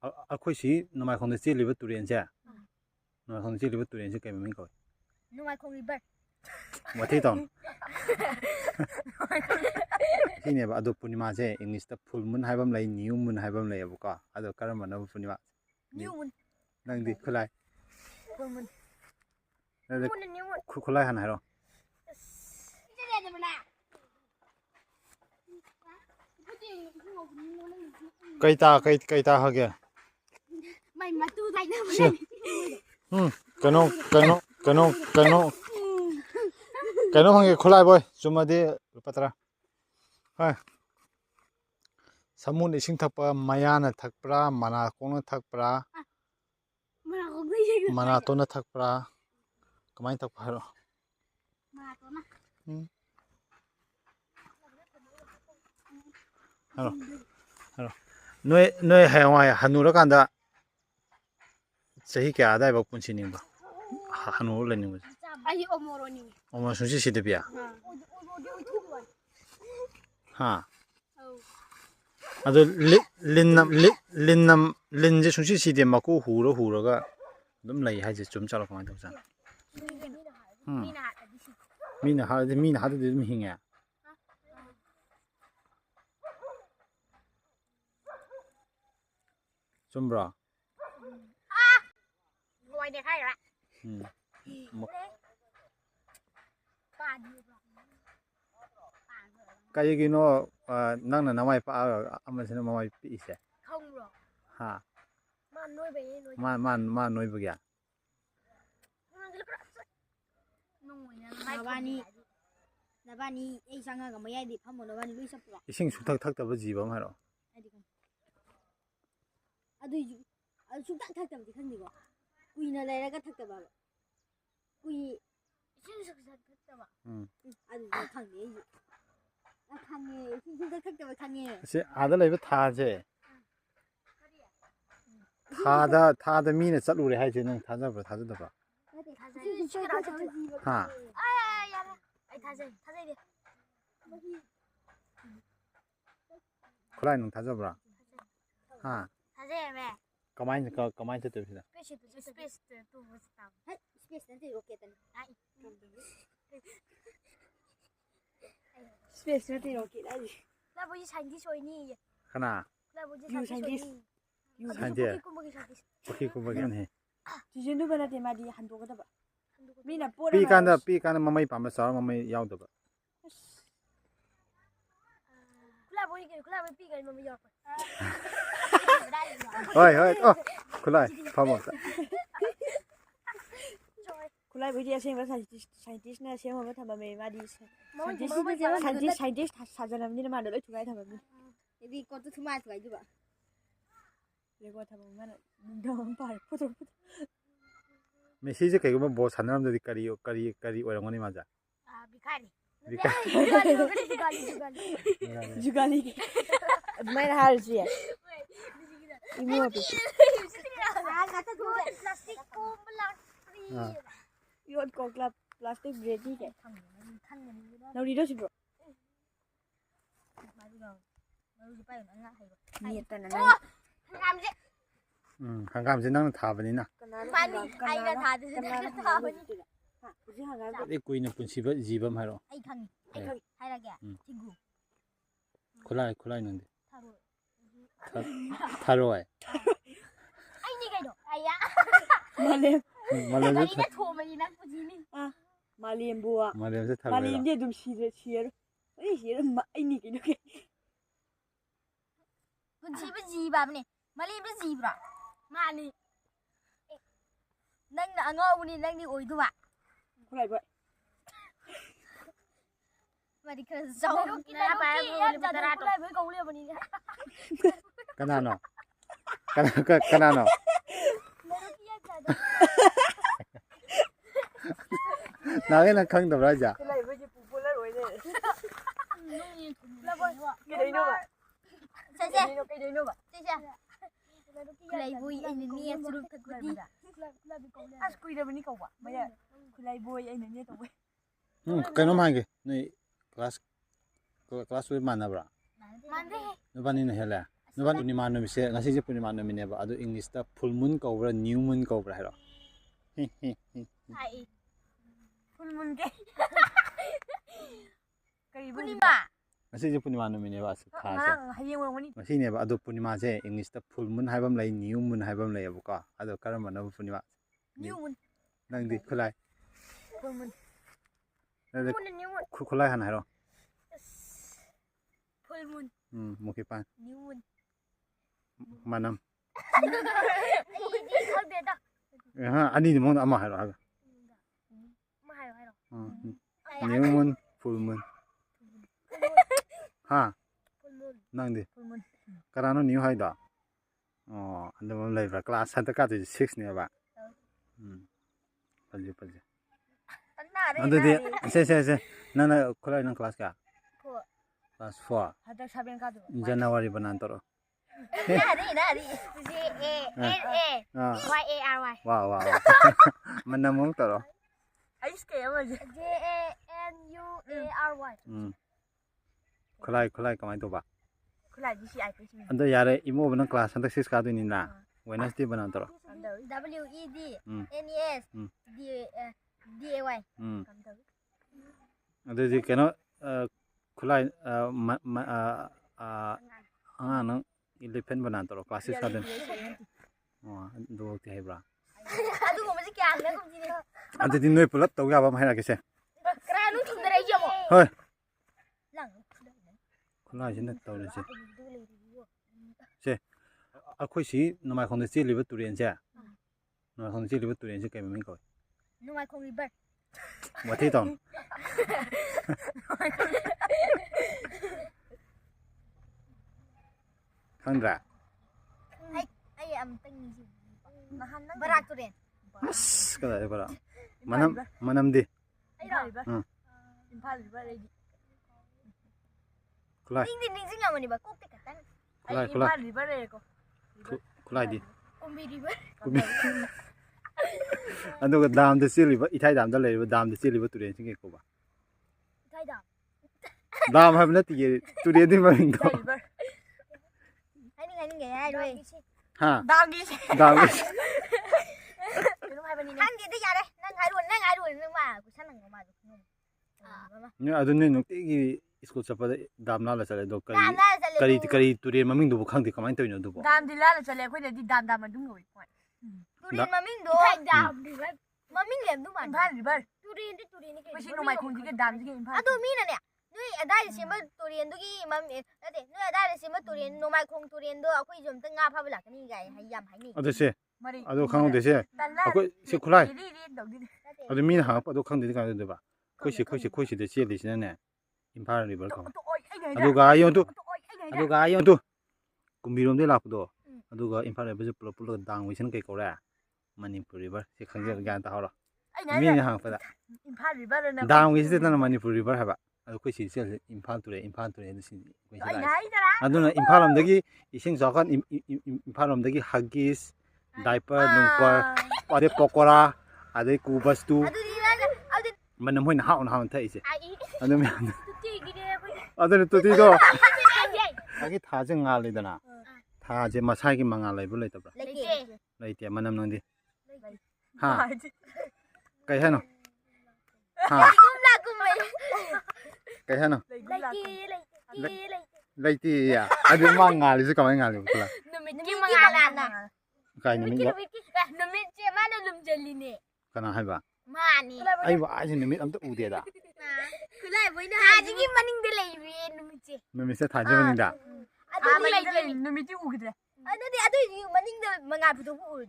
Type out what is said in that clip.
ꯑꯩꯈꯣꯏꯁꯤ ꯅꯣꯡꯃꯥꯏꯈꯣꯡꯗ ꯆꯦꯜꯂꯤꯕ ꯇꯨꯔꯦꯟꯁꯦ ꯅꯣꯡꯃꯥꯏꯈꯣꯡꯗ ꯆꯦꯜꯂꯤꯕ ꯇꯨꯔꯦꯟꯁꯦ ꯀꯩ ꯃꯃꯤꯡ ꯀꯧꯏ ꯅꯣꯡꯃꯥꯏꯈꯣꯡ ꯔꯤꯚꯔ ꯃꯊꯤ ꯇꯧꯅ ꯁꯤꯅꯦꯕ ꯑꯗꯣ ꯄꯨꯔꯅꯤꯃꯥꯁꯦ ꯏꯪꯂꯤꯁꯇ ꯐꯨꯜ ꯃꯨꯟ ꯍꯥꯏꯕ ꯑꯃ ꯂꯩ ꯅ꯭ꯌꯨ ꯃꯨꯟ ꯍꯥꯏꯕ ꯑꯃ ꯂꯩꯌꯦꯕꯀꯣ ꯑꯗꯣ ꯀꯔꯝꯕꯅꯣ ꯄꯨꯔꯅꯤꯃꯥ ꯅ꯭ꯌꯨ ꯃꯨꯟ ꯅꯪꯗꯤ ꯈꯨꯠꯂꯥꯏ ꯐꯨꯜ ꯃꯨꯟ ꯈꯨꯠꯂꯥꯏ ꯍꯥꯟꯅ ꯍꯥꯏꯔꯣ ꯀꯩ ꯇꯥꯈꯒꯦ ꯃꯩ ꯃꯇꯨ ꯇꯥꯏꯅꯕ ꯀꯩꯅꯣ ꯍꯪꯒꯦ ꯈꯨꯠꯂꯥꯏ ꯕꯣꯏ ꯆꯨꯝꯃꯗꯤ ꯂꯨꯄꯥ 10 ꯍꯣꯏ ꯁꯃꯨꯅ ꯏꯁꯤꯡ ꯊꯛꯄ ꯃꯌꯥꯅ ꯊꯛꯄ꯭ꯔꯥ ꯃꯅꯥꯀꯣꯡꯅ ꯊꯛꯄ꯭ꯔꯥ ꯃꯅꯥꯇꯣꯟꯅ ꯊꯛꯄ꯭ꯔꯥ ꯀꯃꯥꯏꯅ ꯊꯛꯄ ꯍꯥꯏꯔꯣ ꯍꯥꯏꯔꯣ ꯅꯣꯏ ꯍꯌꯦꯡꯋꯥꯏ ꯍꯟꯅꯨꯔꯀꯥꯟꯗ ꯆꯍꯤ ꯀꯌꯥ ꯑꯗꯥꯏꯐꯥꯎ ꯄꯨꯟꯁꯤꯅꯤꯡꯕ ꯍꯟꯅꯨꯔ ꯂꯩꯅꯤꯡꯕꯁꯦ ꯑꯩ ꯑꯃꯣꯔ ꯑꯣꯏꯅꯤꯡꯉꯤ ꯑꯃꯣꯔ ꯁꯨꯡꯁꯤ ꯁꯤꯗꯕꯤ ꯍꯥ ꯑꯗꯨ ꯂꯤꯟꯁꯦ ꯁꯨꯡꯁꯤ ꯁꯤꯗꯦ ꯃꯀꯨ ꯍꯨꯔꯒ ꯑꯗꯨꯝ ꯂꯩ ꯍꯥꯏꯁꯦ ꯆꯨꯝ ꯆꯠꯂꯣ ꯀꯃꯥꯏꯅ ꯇꯧꯖꯥꯠꯅꯣ ꯃꯤꯅ ꯍꯥꯠꯇꯗꯤ ꯑꯗꯨꯝ ꯍꯤꯡꯉꯦ ꯆꯨꯝꯕ꯭ꯔꯣ ꯀꯩꯒꯤꯅꯣ ꯅꯪꯅ ꯅꯃꯥꯏ ꯄꯥꯛꯑꯒ ꯑꯃꯁꯤꯅ ꯃꯃꯥꯏ ꯄꯤꯛꯏꯁꯦ ꯈꯪꯕ꯭ꯔꯣ ꯍꯥ ꯃꯥ ꯅꯣꯏꯕꯩꯅꯦ ꯃꯥ ꯅꯣꯏꯕꯒꯤ ꯅꯕꯥꯅꯤ ꯑꯩ ꯆꯪꯉꯒ ꯃꯌꯥꯏꯗꯤ ꯐꯝꯃꯣ ꯅꯕꯥꯅꯤ ꯂꯣꯏ ꯆꯠꯄ꯭ꯔꯣ ꯏꯁꯤꯡ ꯁꯨꯡꯊꯛ ꯊꯛꯇꯕ ꯖꯤꯕ ꯑꯃ ꯍꯥꯏꯔꯛꯑꯣ ꯑꯗꯨꯏꯁꯨ ꯁꯨꯡꯊꯛ ꯊꯛꯇꯕꯗꯤ ꯈꯪꯗꯦꯀꯣ ꯀꯨꯏꯅ ꯂꯩꯔꯒ ꯊꯛꯇꯕ ꯏꯁꯤꯡ ꯁꯨꯡꯊꯛ ꯊꯛꯇꯕ ꯑꯗꯨꯗꯤ ꯈꯪꯗꯦ ꯑꯩꯁꯨ ꯈꯪꯉꯦ ꯏꯁꯤꯡ ꯁꯨꯡꯊꯛ ꯊꯛꯇꯕ ꯈꯪꯉꯦ ꯑꯁꯤ ꯑꯥꯗ ꯂꯩꯕ ꯊꯥꯁꯦ ꯊꯥꯗ ꯃꯤꯅ ꯆꯠꯂꯨꯔꯦ ꯍꯥꯏꯁꯦ ꯅꯪ ꯊꯥꯖꯕ꯭ꯔꯥ ꯊꯥꯖꯗꯕ꯭ꯔꯥ ꯍꯥ ꯑꯩ ꯊꯥꯖꯩꯗꯤ ꯈꯨꯠꯂꯥꯏ ꯅꯨꯡ ꯊꯥꯖꯕ꯭ꯔꯥ ꯍꯥ ꯊꯥꯖꯩꯃꯦ ꯀꯃꯥꯏꯅ ꯆꯠꯇꯣꯏꯕ ꯁꯤꯗ ꯏꯁꯄꯦꯁ ꯅꯠꯇꯦ ꯔꯣꯀꯦꯠꯇꯅꯤ ꯏꯁꯄꯦꯁ ꯅꯠꯇꯦ ꯔꯣꯀꯦꯠ ꯍꯥꯏꯁꯦ ꯂꯕꯨꯁꯤ ꯁꯥꯏꯟꯇꯤꯁ ꯑꯣꯏꯅꯤꯌꯦ ꯀꯅꯥ ꯄꯨꯈ꯭ꯔꯤ ꯀꯨꯝꯕꯒꯤꯅꯦ ꯇꯨꯖꯟꯗꯨꯕ ꯅꯠꯇꯦ ꯃꯥꯗꯤ ꯍꯟꯗꯣꯛꯀꯗꯕ ꯃꯤꯅ ꯄꯤꯀꯥꯟꯗ ꯃꯃꯩ ꯄꯥꯟꯕ ꯆꯥꯎꯔ ꯃꯃꯩ ꯌꯥꯎꯗꯕ ꯍꯣꯏ ꯑꯣ ꯈꯨꯠꯂꯥꯏ ꯐꯝꯃꯣ ꯈꯨꯠꯂꯥꯏꯕꯨꯗꯤ ꯑꯁꯦꯡꯕ ꯁꯥꯏꯟꯇꯤꯁꯅ ꯁꯦꯝꯃꯒ ꯊꯝꯃꯝꯃꯦ ꯃꯥꯗꯤ ꯁꯥꯏꯟꯇꯤꯁ ꯁꯥꯖꯜꯂꯝꯅꯤꯅ ꯃꯥꯅ ꯂꯣꯏ ꯊꯨꯒꯥꯏ ꯊꯝꯃꯝꯅꯤ ꯔꯦꯀꯣꯔꯠꯇꯣ ꯊꯨꯃꯥꯏ ꯊꯨꯒꯥꯏꯗꯨꯕ ꯔꯦꯀꯣꯔꯠ ꯊꯝꯃꯝ ꯃꯥꯅ ꯅꯤꯡꯊꯧ ꯄꯥꯔ ꯄꯨꯊꯣꯛ ꯃꯦꯁꯤꯁꯦ ꯀꯩꯒꯨꯝꯕ ꯕꯣꯜ ꯁꯥꯟꯅꯔꯝꯗꯗꯤ ꯀꯔꯤ ꯑꯣꯏꯔꯝꯒꯅꯤ ꯃꯥꯁꯦ ꯖꯨꯒꯥꯂꯤ ꯑꯗꯨꯃꯥꯏꯅ ꯍꯥꯏꯔꯁꯨ ꯌꯥꯏ ꯏꯃꯣꯠꯇꯤ ꯌꯣꯠꯀꯣ ꯄ꯭ꯂꯥꯁꯇꯤꯛ ꯕ꯭ꯔꯦꯗꯤ ꯀꯩ ꯅꯧꯔꯤꯗꯣ ꯁꯤꯕ꯭ꯔꯣ ꯍꯪꯒꯥꯝꯁꯦ ꯅꯪꯅ ꯊꯥꯕꯅꯤꯅ ꯑꯩꯅ ꯊꯥꯕꯅꯤ ꯈ꯭ꯋꯥꯏꯗꯒꯤ ꯀꯨꯏꯅ ꯄꯨꯟꯁꯤꯕ ꯖꯤꯕ ꯑꯃ ꯍꯥꯏꯔꯛꯑꯣ ꯑꯩ ꯈꯪꯉꯤ ꯍꯥꯏꯔꯒꯦ ꯊꯤꯒꯨ ꯈꯨꯠꯂꯥꯏ ꯅꯪꯗꯤ ꯊꯔꯣꯏ ꯑꯩꯅꯤ ꯀꯩꯅꯣ ꯑꯩꯌꯥ ꯃꯥꯂꯦꯝꯁꯦ ꯊꯣꯝꯃꯅꯤ ꯅꯪ ꯄꯨꯟꯁꯤꯅꯤ ꯃꯥꯂꯦꯝꯕꯨ ꯃꯥꯂꯦꯝꯁꯦ ꯊꯔꯣꯏꯔꯣ ꯃꯥꯂꯦꯝꯗꯤ ꯑꯗꯨꯝ ꯁꯤꯔꯔꯣꯏ ꯑꯩꯅꯤ ꯀꯩꯅꯣ ꯄꯨꯟꯁꯤꯕ ꯖꯤꯕ ꯑꯃꯅꯦ ꯃꯥꯂꯦꯝꯗ ꯖꯤꯕ꯭ꯔꯣ ꯃꯥꯅꯤ ꯅꯪꯅ ꯑꯉꯥꯎꯕꯅꯤ ꯅꯪꯗꯤ ꯑꯣꯏꯗꯨꯕ ꯈꯨꯠꯂꯥꯏꯕꯣꯏ ꯃꯗꯤ ꯈꯔ ꯀꯅꯥꯅꯣ ꯅꯍꯥꯟꯒꯩ ꯅꯪ ꯈꯪꯗꯕ꯭ꯔꯥ ꯍꯥꯏꯁꯦ ꯈꯨꯠꯂꯥꯏꯕꯣꯏꯗꯤ ꯄꯣꯄꯨꯂꯔ ꯑꯣꯏ ꯂꯩꯔꯦ ꯀꯩꯗꯧꯅꯣꯕ ꯈꯨꯠꯂꯥꯏꯕꯣꯏ ꯑꯩꯅꯅꯦ ꯆꯨꯔꯨꯞ ꯊꯛꯄꯗꯤ ꯑꯁ ꯀꯨꯏꯔꯕꯅꯤ ꯀꯧꯕ ꯃꯌꯥ ꯈꯨꯠꯂꯥꯏꯕꯣꯏ ꯑꯩꯅꯅꯦ ꯇꯧꯕ ꯀꯩꯅꯣꯝ ꯍꯥꯏꯒꯦ ꯅꯣꯏ ꯀ꯭ꯂꯥꯁ ꯂꯣꯏ ꯃꯥꯟꯅꯕ꯭ꯔꯥ ꯃꯥꯟꯗꯦꯍꯦ ꯅꯕꯥꯅꯤꯅ ꯍꯦꯜꯂꯦ Nuban Punima numise ngasi je Punima numineba adu English ta full moon cobra new moon cobra hairo. Ai. Full moon ke. Punima. Ngasi je Punima numineba as tha se. Hayeng wani. Ngasi neba adu Punima je English ta full moon haibam lai new moon haibam lai abuka adu karamba na Punima. New moon. Nang di khulai. Full moon. New moon. Khulai han hairo. Full moon. Muki pan. New moon. Manam. Khaldeda. Ani ni mong ama hairo haga. Ma hairo. New moon full moon. Ha. Full moon. Nang di. Full moon. Karano new haida. Oh, ando mom lai ba class hanta ka 6 ne ba. Palje. Ando di se nana khulai nang class ka. Class 4. Hada 7 ka do. January banan toro. Nari. J A N A Y A R Y. Wow. Manamong toro. Ai ske ama J A N U A R Y. Khulai kamai to ba. Khulai ji si ai pe si. Ando yare imo banan class hanta 6 ka do ni na. Wednesday banan toro. W E D N E S D A Y. Ado di keno khulai nang 11 banan toro class 6 ka do. Oh, do ti hai bra. Adu ko ma ji kya na ko ji ne. Ado di noi pulap to ga ba mai ra ke se. Kra nu thum dare ji mo. Hoi. Lang. Khulai sin to le se. Se. Akhoi si nomai khong de chi liba turen se. Nomai khong chi liba turen se kai min ko. Nu mai khong river. Wa thi ton. Khandra. Ai am tang ji. Mahan nang barak turen. Mas kada bara. Manam di. Ai river. Imphal river ai. Khulai. Ding jing amani ba kok te katan. Khulai. Imphal river ai ko. Khulai di. Kumbi river. Ando ga dam de chi liba ithai dam da le liba dam de chi liba turen sing ke ko ba. Thai da. Dam ha na ti turen di ma ring ko. River. Ai ni ai rồi. Ha. Dam gi. Dam. Nu hai bani. Hang gi de ya de. Nang ai ruan nang ma ku san nang ma du. Ni adu ni nukti gi school chapa dam na la chale do kari turen maming du khang di kamai to no du bo. Dam di la chale khoi de di dam ma dung ngoi. Turin maming do. Thai dam river. Maming lem du ma. Imphal river. Turin ni ke. Mai si no mai khong ji ke dam ji ke imphal. Adu mi na ne. Noi adai simba turin du gi mam ade noi adai simba turin no mai khong turin do akhoi jom ta nga pha ba la kani gai hai yam hai ni. Adu se. Adu khang de se. Akoi se khulai. Adu mi na ha adu khang de ka de ba. Khoi si de che li sin ne. Imphal river ko. Adu ga yon tu. Kumbirom de la pdo. Adu ga imphal river pulo dang wi sin kai ko ra. Manipur river se khang je gan ta ha ro. Mi ni hang fa da. Imphal river na. Dang wi se na Manipur river ha ba. Adu khoi si se imphal ture de sin ko si la. Adu na imphal am dagi ising jokan imphal am dagi huggies diaper nungpar ade pokora ade kubastu manam hoina haun thai se. Adu mi adu to ti do. Agi tha je nga le dana. Tha je masai gi manga lai bu lai ta bra. Lai te manam nang di. Ha. Kai ha no. Ha. Kai ha no. Lai ti ya. Adu manga le se kamai nga le bu la. Numit ki manga na. Kai ni mi. Numit che ma na lum jali ne. Kana hai ba. Ma ni. Ai ba ai ni mi am to u de da. Kulai boy na. Ha ji gi maning de lai bi numit che. Mi se tha je maning da. Adu lai je numit ji u gidre. Adu maning de manga phu to u ru.